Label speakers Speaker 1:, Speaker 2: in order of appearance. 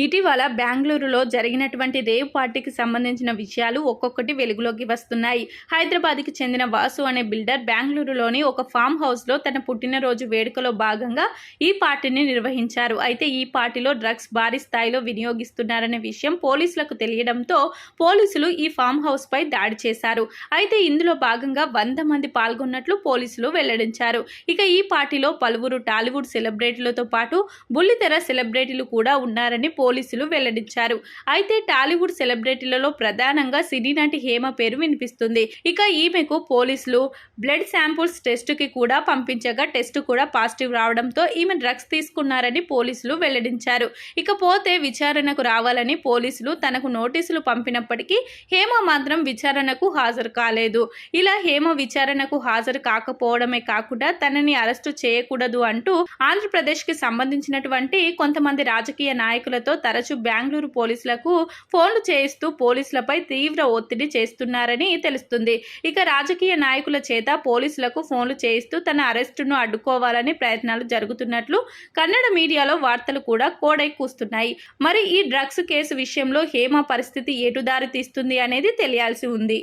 Speaker 1: ఇటీవల బెంగళూరులో జరిగినటువంటి రేవ్ పార్టీకి సంబంధించిన విషయాలు ఒక్కొక్కటి వెలుగులోకి వస్తున్నాయి. హైదరాబాద్కి చెందిన వాసు అనే బిల్డర్ బెంగళూరులోని ఒక ఫామ్ హౌస్లో తన పుట్టినరోజు వేడుకలో భాగంగా ఈ పార్టీని నిర్వహించారు. అయితే ఈ పార్టీలో డ్రగ్స్ భారీ స్థాయిలో వినియోగిస్తున్నారనే విషయం పోలీసులకు తెలియడంతో పోలీసులు ఈ ఫామ్ హౌస్ పై దాడి చేశారు. అయితే ఇందులో భాగంగా 100 మంది పాల్గొన్నట్లు పోలీసులు వెల్లడించారు. ఇక ఈ పార్టీలో పలువురు టాలీవుడ్ సెలబ్రిటీలతో పాటు బుల్లితెర సెలబ్రిటీలు కూడా ఉన్నారని పోలీసులు వెల్లడించారు. అయితే టాలీవుడ్ సెలబ్రిటీలలో ప్రధానంగా సినీ నటి హేమ పేరు వినిపిస్తుంది. ఇక ఈమెకు పోలీసులు బ్లడ్ శాంపుల్స్ టెస్టుకి కూడా పంపించగా టెస్ట్ కూడా పాజిటివ్ రావడంతో ఈమె డ్రగ్స్ తీసుకున్నారని పోలీసులు వెల్లడించారు. ఇకపోతే విచారణకు రావాలని పోలీసులు తనకు నోటీసులు పంపినప్పటికీ హేమ మాత్రం విచారణకు హాజరు కాలేదు. ఇలా హేమ విచారణకు హాజరు కాకపోవడమే కాకుండా తనని అరెస్టు చేయకూడదు అంటూ ఆంధ్రప్రదేశ్కి సంబంధించినటువంటి కొంతమంది రాజకీయ నాయకులతో తరచూ బెంగళూరు పోలీసులకు ఫోన్లు చేయిస్తూ పోలీసులపై తీవ్ర ఒత్తిడి చేస్తున్నారని తెలుస్తుంది. ఇక రాజకీయ నాయకుల చేత పోలీసులకు ఫోన్లు చేయిస్తూ తన అరెస్టును అడ్డుకోవాలని ప్రయత్నాలు జరుగుతున్నట్లు కన్నడ మీడియాలో వార్తలు కూడా కోడై కూస్తున్నాయి. మరి ఈ డ్రగ్స్ కేసు విషయంలో హేమ పరిస్థితి ఎటు దారి తీస్తుంది అనేది తెలియాల్సి ఉంది.